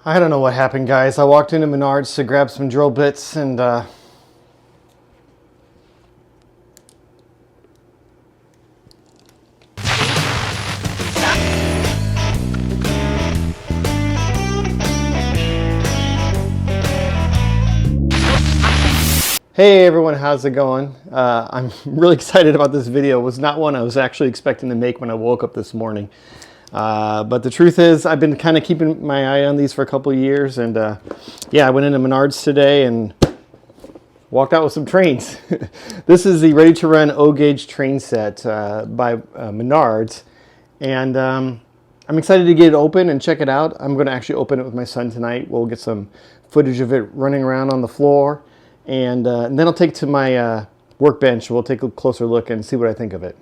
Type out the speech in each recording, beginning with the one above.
I don't know what happened, guys. I walked into Menards to grab some drill bits and hey everyone, how's it going? I'm really excited about this video. It was not one I was actually expecting to make when I woke up this morning. But the truth is, I've been kind of keeping my eye on these for a couple of years, and yeah, I went into Menards today and walked out with some trains. This is the Ready to Run O-Gauge train set by Menards, and I'm excited to get it open and check it out. I'm going to actually open it with my son tonight. We'll get some footage of it running around on the floor, and then I'll take it to my workbench. We'll take a closer look and see what I think of it.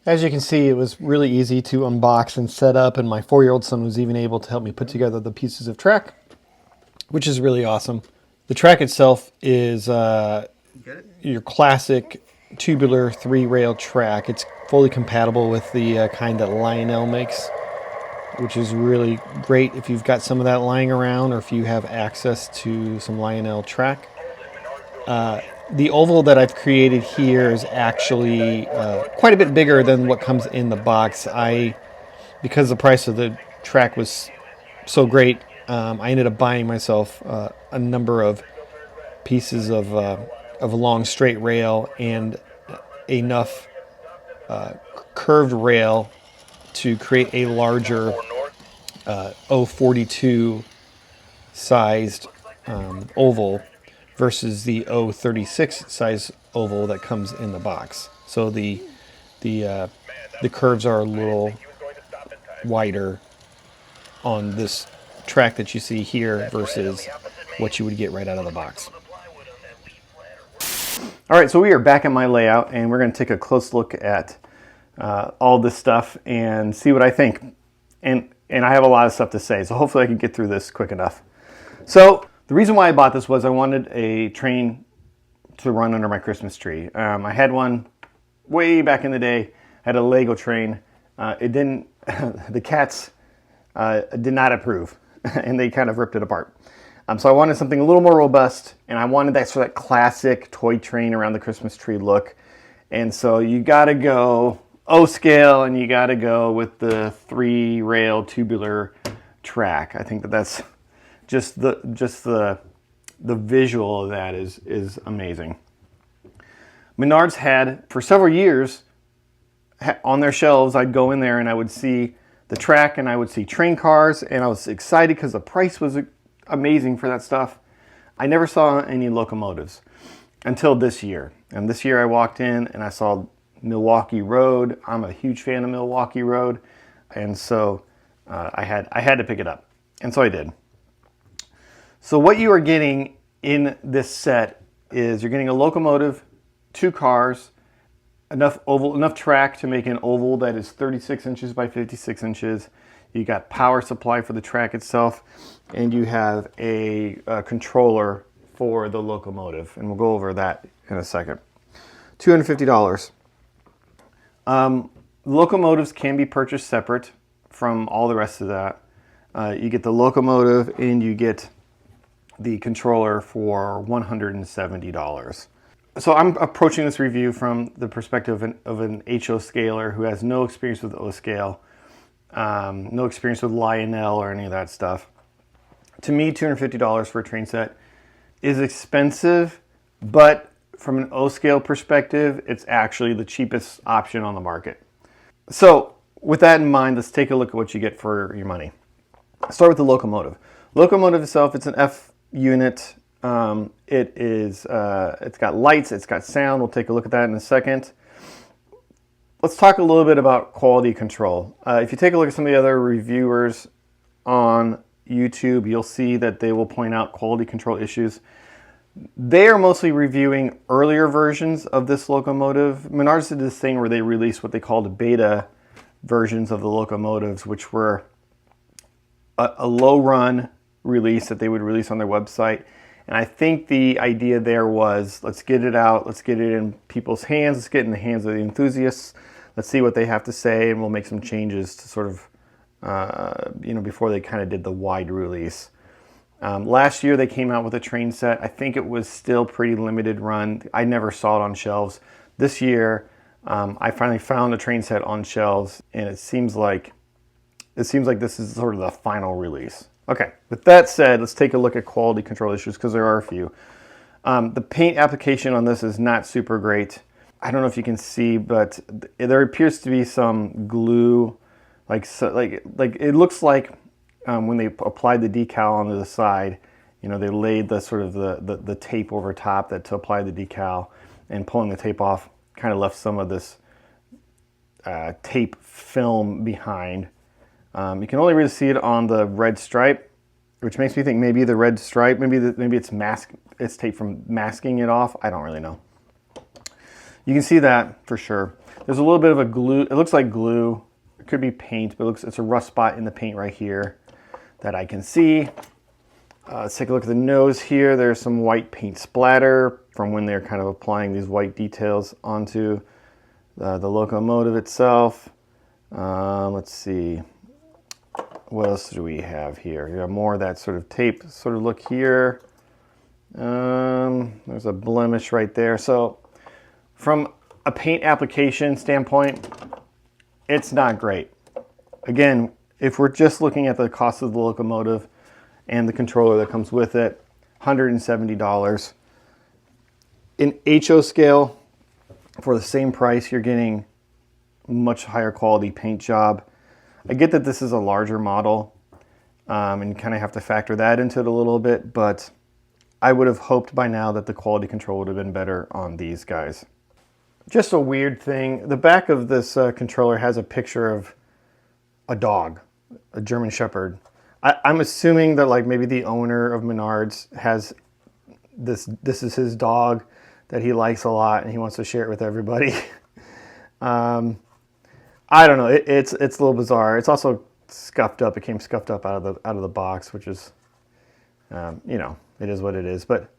As you can see, it was really easy to unbox and set up, and my 4-year-old son was even able to help me put together the pieces of track, which is really awesome. The track itself is your classic tubular 3-rail track. It's fully compatible with the kind that Lionel makes, which is really great if you've got some of that lying around or if you have access to some Lionel track. The oval that I've created here is actually quite a bit bigger than what comes in the box. Because the price of the track was so great, I ended up buying myself a number of pieces of a long straight rail and enough curved rail to create a larger 042 sized oval versus the 036 size oval that comes in the box. So the curves are a little wider on this track that you see here versus what you would get right out of the box. All right, so we are back at my layout, and we're going to take a close look at all this stuff and see what I think. And I have a lot of stuff to say, so hopefully I can get through this quick enough. So the reason why I bought this was I wanted a train to run under my Christmas tree. I had one way back in the day. I had a Lego train. It didn't. The cats did not approve, and they kind of ripped it apart. So I wanted something a little more robust, and I wanted that sort of classic toy train around the Christmas tree look. And so you got to go O scale, and you got to go with the 3-rail tubular track. I think that's just the visual of that is amazing. Menards had for several years on their shelves. I'd go in there and I would see the track and I would see train cars, and I was excited because the price was amazing for that stuff. I never saw any locomotives until this year. And this year I walked in and I saw Milwaukee Road. I'm a huge fan of Milwaukee Road, and so I had to pick it up, and so I did. So what you are getting in this set is you're getting a locomotive, 2 cars, enough track to make an oval that is 36 inches by 56 inches. You got power supply for the track itself, and you have a controller for the locomotive, and we'll go over that in a second. $250. Locomotives can be purchased separate from all the rest of that. You get the locomotive and you get the controller for $170. So I'm approaching this review from the perspective of an HO scaler who has no experience with O scale, no experience with Lionel or any of that stuff. To me, $250 for a train set is expensive, but from an O scale perspective, it's actually the cheapest option on the market. So with that in mind, let's take a look at what you get for your money. Start with the locomotive. Locomotive itself, it's an F unit. It's got lights, it's got sound. We'll take a look at that in a second. Let's talk a little bit about quality control. If you take a look at some of the other reviewers on YouTube, you'll see that they will point out quality control issues. They are mostly reviewing earlier versions of this locomotive. Menards did this thing where they released what they called beta versions of the locomotives, which were a low run release that they would release on their website. And I think the idea there was, let's get it out, let's get it in people's hands, let's get it in the hands of the enthusiasts, let's see what they have to say, and we'll make some changes to sort of before they kind of did the wide release. Last year they came out with a train set. I think it was still pretty limited run. I never saw it on shelves. This year, I finally found a train set on shelves, and it seems like this is sort of the final release. Okay, with that said, let's take a look at quality control issues, because there are a few. The paint application on this is not super great. I don't know if you can see, but there appears to be some glue, like it looks like when they applied the decal onto the side, they laid the sort of the tape over top to apply the decal, and pulling the tape off kind of left some of this tape film behind. You can only really see it on the red stripe, which makes me think maybe the red stripe, maybe it's tape from masking it off. I don't really know. You can see that for sure. There's a little bit of a glue. It looks like glue. It could be paint, but it's a rust spot in the paint right here that I can see. Let's take a look at the nose here. There's some white paint splatter from when they're kind of applying these white details onto the locomotive itself. Let's see. What else do we have here? We have more of that sort of tape sort of look here. There's a blemish right there. So from a paint application standpoint, it's not great. Again, if we're just looking at the cost of the locomotive and the controller that comes with it, $170. In HO scale, for the same price, you're getting much higher quality paint job. I get that this is a larger model, and you kind of have to factor that into it a little bit, but I would have hoped by now that the quality control would have been better on these guys. Just a weird thing, the back of this controller has a picture of a dog, a German Shepherd. I'm assuming that maybe the owner of Menards has this is his dog that he likes a lot and he wants to share it with everybody. I don't know. It's a little bizarre. It's also scuffed up. It came scuffed up out of the box, which is, it is what it is. But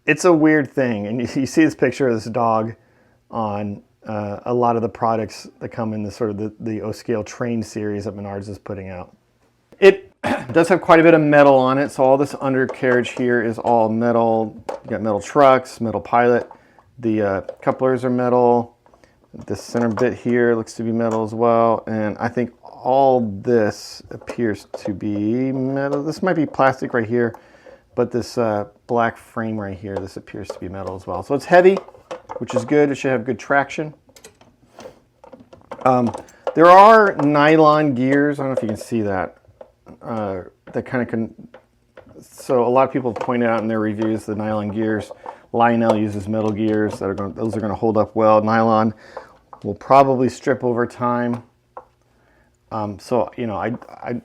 it's a weird thing, and you see this picture of this dog on a lot of the products that come in the sort of the O Scale train series that Menards is putting out. It does have quite a bit of metal on it, so all this undercarriage here is all metal. You got metal trucks, metal pilot. The couplers are metal. This center bit here looks to be metal as well, and I think all this appears to be metal. This might be plastic right here, but this black frame right here, this appears to be metal as well. So it's heavy, which is good. It should have good traction. There are nylon gears. I don't know if you can see that. That kind of can. So a lot of people pointed out in their reviews the nylon gears. Lionel uses metal gears those are going to hold up well. Nylon will probably strip over time. So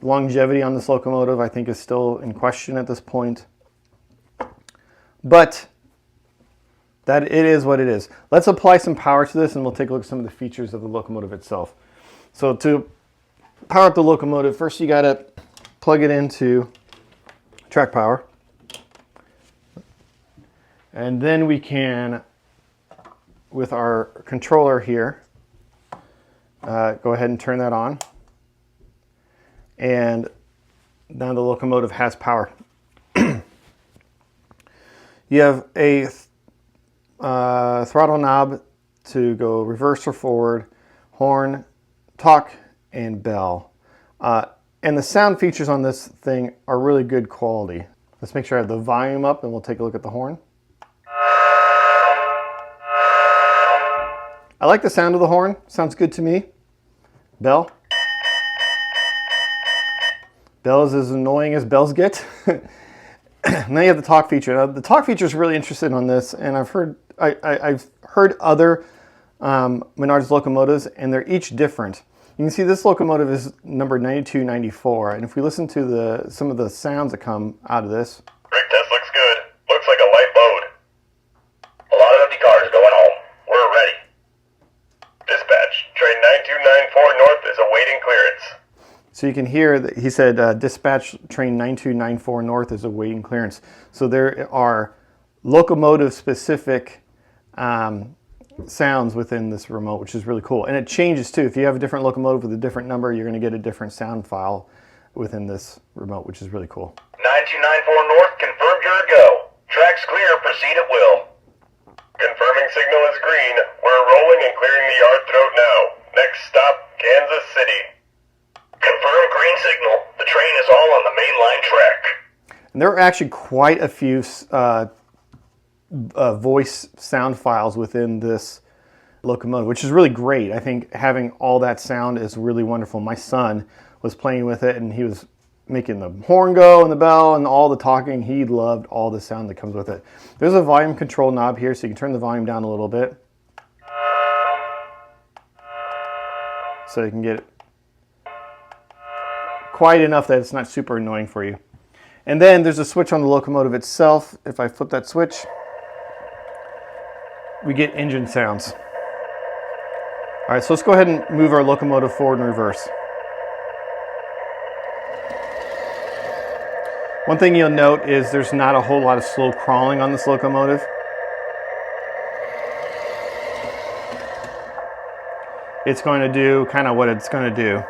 longevity on this locomotive I think is still in question at this point. But that it is what it is. Let's apply some power to this and we'll take a look at some of the features of the locomotive itself. So to power up the locomotive, first you got to plug it into track power. And then we can, with our controller here, go ahead and turn that on. And now the locomotive has power. You have a throttle knob to go reverse or forward, horn, talk, and bell. And the sound features on this thing are really good quality. Let's make sure I have the volume up and we'll take a look at the horn. I like the sound of the horn. Sounds good to me. Bell. Bell is as annoying as bells get. Now you have the talk feature. Now, the talk feature is really interesting on this, and I've heard other Menards locomotives, and they're each different. You can see this locomotive is number 9294, and if we listen to some of the sounds that come out of this. Brake test looks good. Looks like a light load. A lot of empty cars going home. We're ready. Dispatch, train 9294 north is awaiting clearance. So you can hear that he said, dispatch train 9294 north is awaiting clearance. So there are locomotive specific sounds within this remote, which is really cool. And it changes too. If you have a different locomotive with a different number, you're going to get a different sound file within this remote, which is really cool. 9294 North, confirmed you're a go. Track's clear, proceed at will. Confirming signal is green. We're rolling and clearing the yard throat now. Next stop, Kansas City. Confirm green signal. The train is all on the main line track. And there are actually quite a few voice sound files within this locomotive, which is really great. I think having all that sound is really wonderful. My son was playing with it and he was making the horn go and the bell and all the talking. He loved all the sound that comes with it. There's a volume control knob here, so you can turn the volume down a little bit. So you can get it quiet enough that it's not super annoying for you. And then there's a switch on the locomotive itself. If I flip that switch, we get engine sounds. All right, so let's go ahead and move our locomotive forward and reverse. One thing you'll note is there's not a whole lot of slow crawling on this locomotive. It's going to do kind of what it's going to do.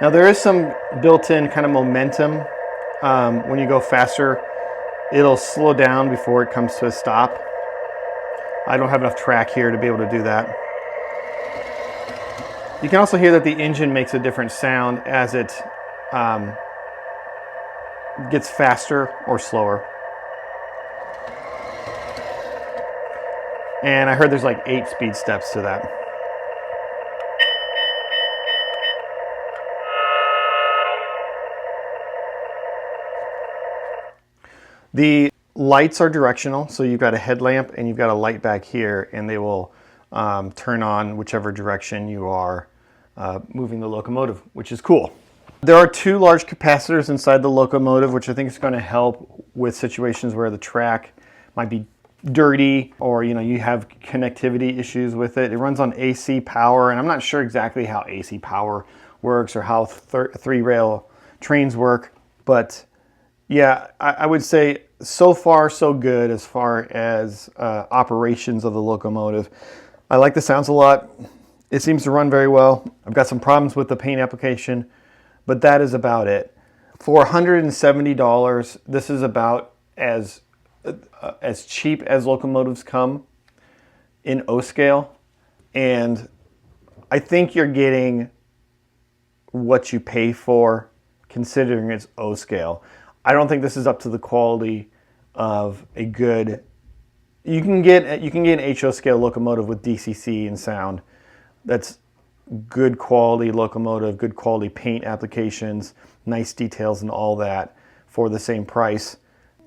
Now there is some built-in kind of momentum. When you go faster, it'll slow down before it comes to a stop. I don't have enough track here to be able to do that. You can also hear that the engine makes a different sound as it gets faster or slower. And I heard there's like 8 speed steps to that. The lights are directional, so you've got a headlamp and you've got a light back here, and they will turn on whichever direction you are moving the locomotive, which is cool. There are 2 large capacitors inside the locomotive, which I think is going to help with situations where the track might be dirty or you have connectivity issues with it. It runs on AC power, and I'm not sure exactly how AC power works or how 3-rail trains work, but yeah, I would say so far so good as far as operations of the locomotive. I like the sounds a lot. It seems to run very well. I've got some problems with the paint application, but that is about it. For $170, this is about as cheap as locomotives come in O Scale, and I think you're getting what you pay for considering it's O Scale. I don't think this is up to the quality of a good. You can get an HO scale locomotive with DCC and sound. That's good quality locomotive, good quality paint applications, nice details and all that for the same price.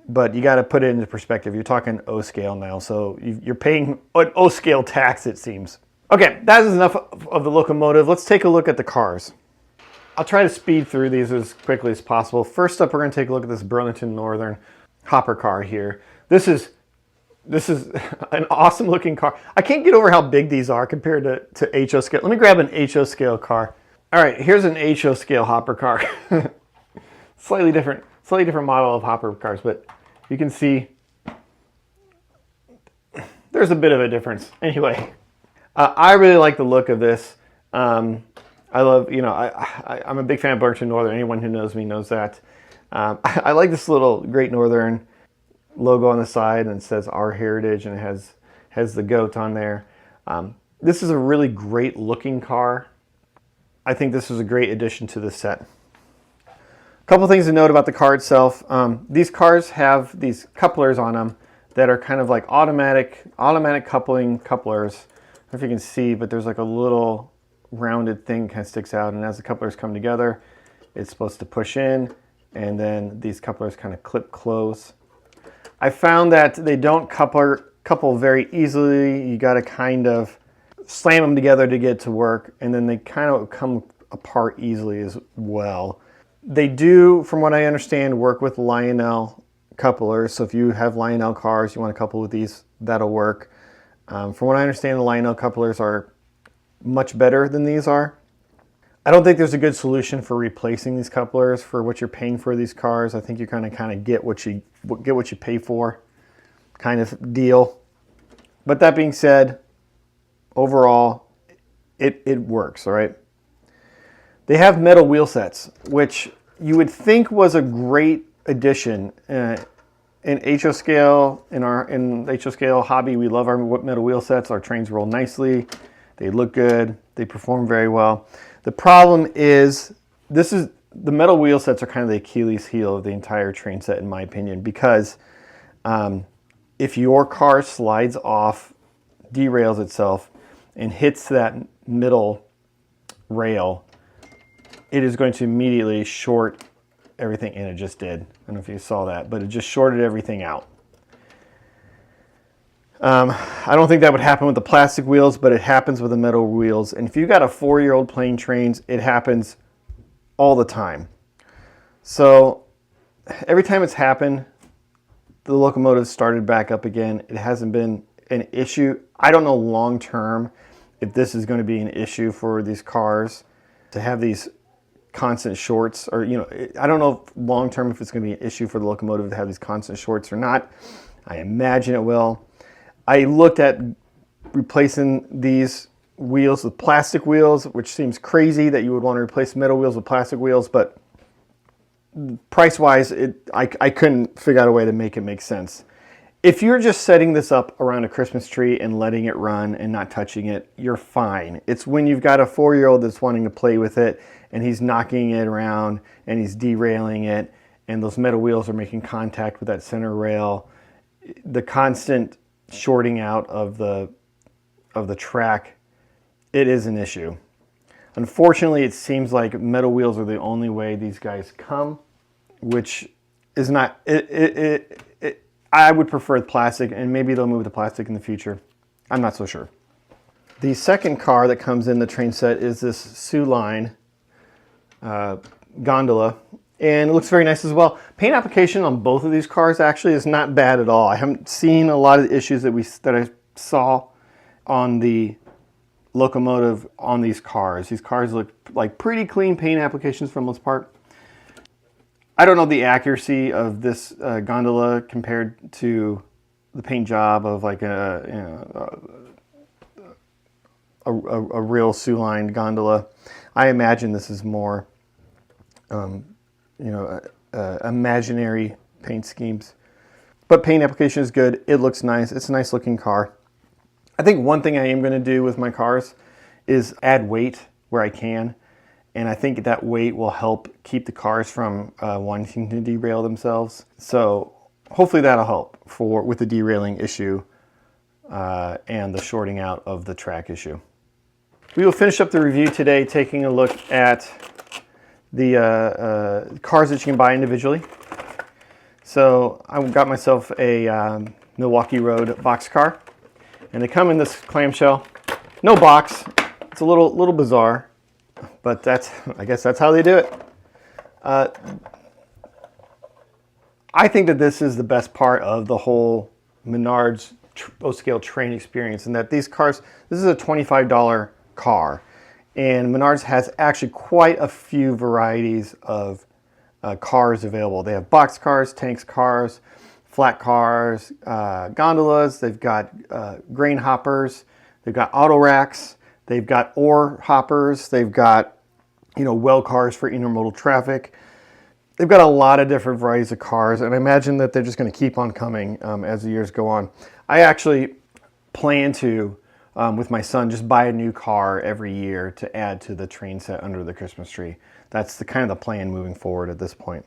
But you got to put it into perspective. You're talking O Scale now, so you're paying an O Scale tax, it seems. Okay, that is enough of the locomotive. Let's take a look at the cars. I'll try to speed through these as quickly as possible. First up, we're going to take a look at this Burlington Northern hopper car here. This is an awesome looking car. I can't get over how big these are compared to HO scale. Let me grab an HO scale car. All right, here's an HO scale hopper car. slightly different model of hopper cars, but you can see there's a bit of a difference. Anyway, I really like the look of this. I love, I'm a big fan of Burlington Northern. Anyone who knows me knows that. I like this little Great Northern logo on the side, and it says Our Heritage, and it has the goat on there. This is a really great looking car. I think this is a great addition to the set. A couple things to note about the car itself. These cars have these couplers on them that are kind of like automatic coupling couplers. I don't know if you can see, but there's like a little rounded thing kind of sticks out, and as the couplers come together, it's supposed to push in, and then these couplers kind of clip close. I found that they don't couple very easily. You got to kind of slam them together to get it to work, and then they kind of come apart easily as well. They do, from what I understand, work with Lionel couplers. So if you have Lionel cars, you want to couple with these, that'll work. From what I understand, the Lionel couplers are much better than these are. I don't think there's a good solution for replacing these couplers for what you're paying for these cars. I think you kind of get what you pay for. kind of deal. But that being said, overall, it works, all right? They have metal wheel sets, which you would think was a great addition. In HO Scale, in HO Scale hobby, we love our metal wheel sets. Our trains roll nicely. They look good. They perform very well. The problem is, the metal wheel sets are kind of the Achilles heel of the entire train set, in my opinion, because if your car slides off, derails itself, and hits that middle rail, it is going to immediately short everything, and it just did. I don't know if you saw that, but it just shorted everything out. I don't think that would happen with the plastic wheels, but it happens with the metal wheels. And if you've got a 4-year-old playing trains, it happens all the time. So every time it's happened, the locomotive started back up again. It hasn't been an issue. I don't know long term if this is going to be an issue for these cars to have these constant shorts, or I don't know long term if it's going to be an issue for the locomotive to have these constant shorts or not. I imagine it will. I looked at replacing these wheels with plastic wheels, which seems crazy that you would want to replace metal wheels with plastic wheels, but price-wise, I couldn't figure out a way to make it make sense. If you're just setting this up around a Christmas tree and letting it run and not touching it, you're fine. It's when you've got a 4-year-old that's wanting to play with it and he's knocking it around and he's derailing it and those metal wheels are making contact with that center rail, the constant shorting out of the track, it is an issue. Unfortunately, it seems like metal wheels are the only way these guys come, which is not... I would prefer plastic, and maybe they'll move to plastic in the future. I'm not so sure. The second car that comes in the train set is this Sioux Line gondola, and it looks very nice as well. Paint application on both of these cars actually is not bad at all. I haven't seen a lot of the issues that I saw on the locomotive on these cars. These cars look like pretty clean paint applications for the most part. I don't know the accuracy of this gondola compared to the paint job of like a real Sioux Line gondola. I imagine this is more, imaginary paint schemes. But paint application is good. It looks nice. It's a nice looking car. I think one thing I am going to do with my cars is add weight where I can. And I think that weight will help keep the cars from wanting to derail themselves. So hopefully that'll help with the derailing issue and the shorting out of the track issue. We will finish up the review today taking a look at the cars that you can buy individually. So I got myself a Milwaukee Road boxcar, and they come in this clamshell. No box. It's a little bizarre. But I guess that's how they do it. I think that this is the best part of the whole Menards O Scale train experience, and that these cars, this is a $25 car, and Menards has actually quite a few varieties of cars available. They have box cars, tanks cars, flat cars, gondolas. They've got grain hoppers. They've got auto racks. They've got ore hoppers. They've got, well cars for intermodal traffic. They've got a lot of different varieties of cars, and I imagine that they're just going to keep on coming as the years go on. I actually plan to, with my son, just buy a new car every year to add to the train set under the Christmas tree. That's the kind of the plan moving forward at this point.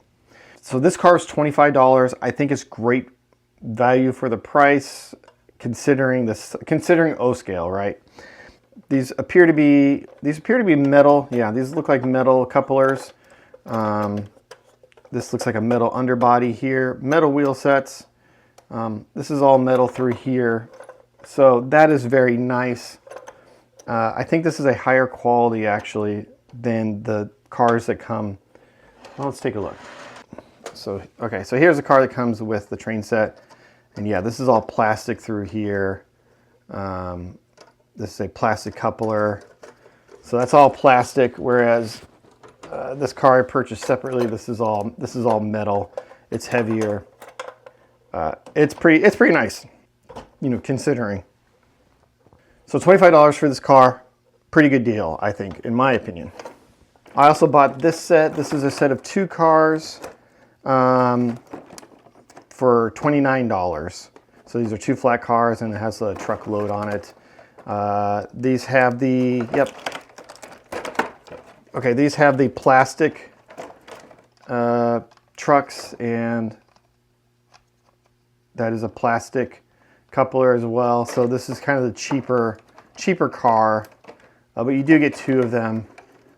So this car is $25. I think it's great value for the price, considering O Scale, right? These appear to be metal. Yeah, these look like metal couplers. This looks like a metal underbody here. Metal wheel sets. This is all metal through here. So that is very nice. I think this is a higher quality actually than the cars that come. Well, let's take a look. So here's a car that comes with the train set. And yeah, this is all plastic through here. This is a plastic coupler. So that's all plastic, whereas this car I purchased separately, this is all metal. It's heavier. it's pretty nice, considering. So $25 for this car, pretty good deal, I think, in my opinion. I also bought this set. This is a set of 2 cars for $29. So these are 2 flat cars, and it has a truck load on it. These have the, these have the plastic trucks, and that is a plastic coupler as well. So this is kind of the cheaper car, but you do get 2 of them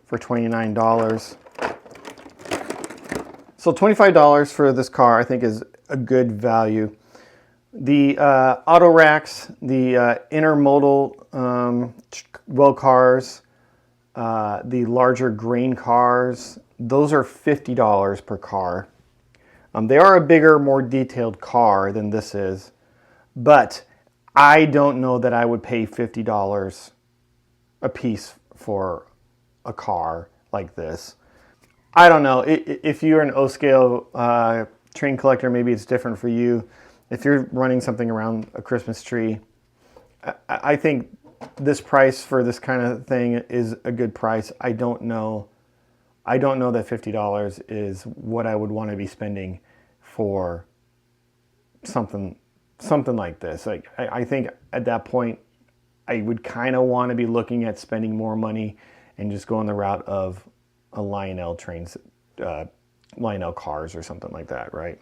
for $29. So $25 for this car, I think, is a good value. The auto racks, the intermodal well cars, the larger grain cars, those are $50 per car. They are a bigger, more detailed car than this is, but I don't know that I would pay $50 a piece for a car like this. I don't know. If you're an O Scale train collector, maybe it's different for you. If you're running something around a Christmas tree, I think this price for this kind of thing is a good price. I don't know that $50 is what I would want to be spending for something like this. Like, I think at that point, I would kind of want to be looking at spending more money and just going the route of a Lionel trains, Lionel cars or something like that, right?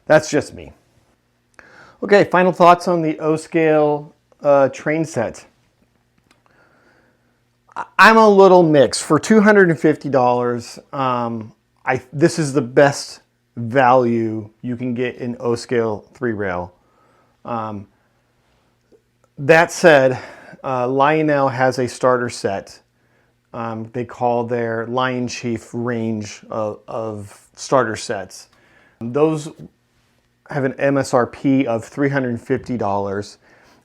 That's just me. Okay, final thoughts on the O Scale train set. I'm a little mixed. For $250, this is the best value you can get in O Scale 3-rail. That said, Lionel has a starter set. They call their Lion Chief range of starter sets. Those have an MSRP of $350,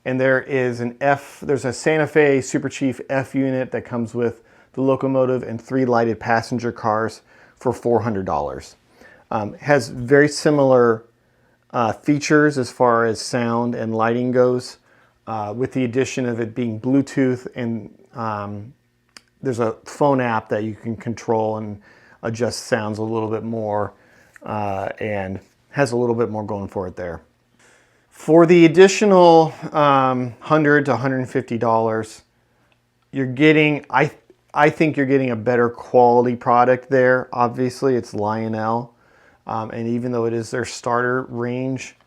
and there's a Santa Fe Super Chief F unit that comes with the locomotive and 3 lighted passenger cars for $400. Has very similar features as far as sound and lighting goes, with the addition of it being Bluetooth, and there's a phone app that you can control and adjust sounds a little bit more, and has a little bit more going for it there. For the additional $100 to $150, you're getting, I think you're getting a better quality product there. Obviously, it's Lionel, and even though it is their starter range,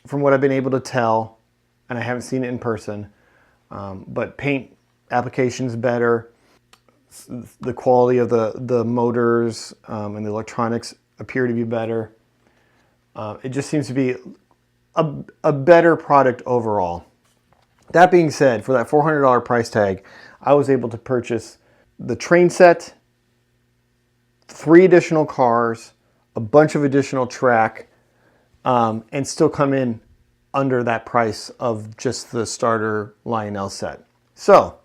from what I've been able to tell, and I haven't seen it in person, but paint application's better. The quality of the motors and the electronics appear to be better. It just seems to be a better product overall. That being said, for that $400 price tag, I was able to purchase the train set, 3 additional cars, a bunch of additional track, and still come in under that price of just the starter Lionel set. So,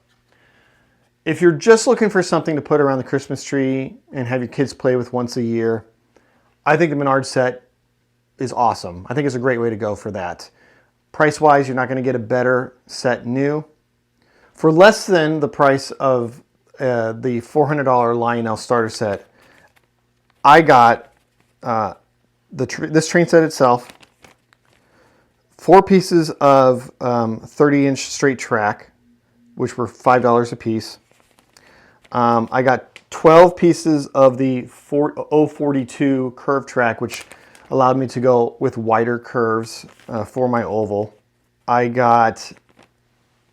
if you're just looking for something to put around the Christmas tree and have your kids play with once a year, I think the Menards set is awesome. I think it's a great way to go for that. Price-wise, you're not going to get a better set new. For less than the price of the $400 Lionel starter set, I got this train set itself, 4 pieces of 30-inch straight track, which were $5 a piece. I got 12 pieces of the 042 curve track, which allowed me to go with wider curves for my oval. I got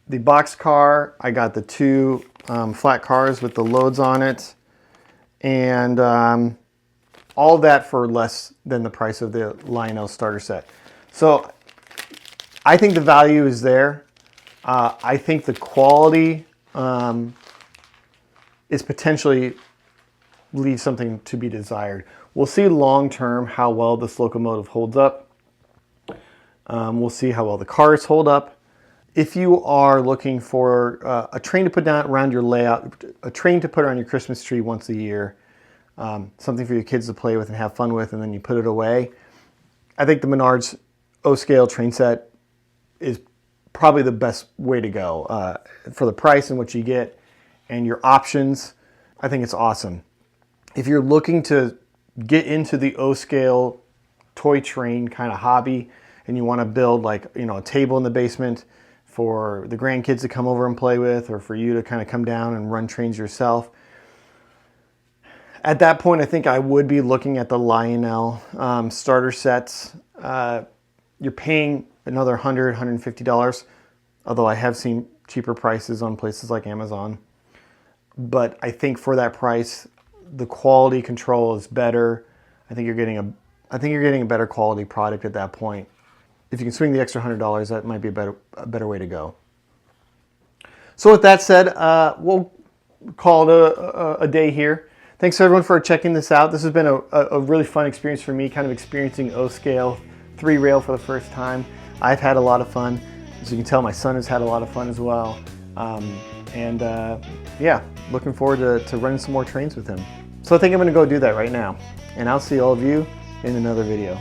the box car. I got the 2 flat cars with the loads on it, and all that for less than the price of the Lionel starter set. So I think the value is there. I think the quality is potentially leaves something to be desired. We'll see long term how well this locomotive holds up. We'll see how well the cars hold up. If you are looking for a train to put down around your layout, a train to put around your Christmas tree once a year, something for your kids to play with and have fun with, and then you put it away, I think the Menards O Scale train set is probably the best way to go for the price and what you get and your options. I think it's awesome. If you're looking to get into the O Scale toy train kind of hobby and you want to build like, you know, a table in the basement for the grandkids to come over and play with, or for you to kind of come down and run trains yourself, at that point I think I would be looking at the Lionel starter sets. You're paying another $100, $150, although I have seen cheaper prices on places like Amazon. But I think for that price, the quality control is better. I think you're getting a better quality product at that point. If you can swing the extra $100, that might be a better way to go. So with that said, we'll call it a day here. Thanks everyone for checking this out. This has been a really fun experience for me, kind of experiencing O Scale 3-rail for the first time. I've had a lot of fun. As you can tell, my son has had a lot of fun as well. Yeah, looking forward to running some more trains with him. So I think I'm going to go do that right now. And I'll see all of you in another video.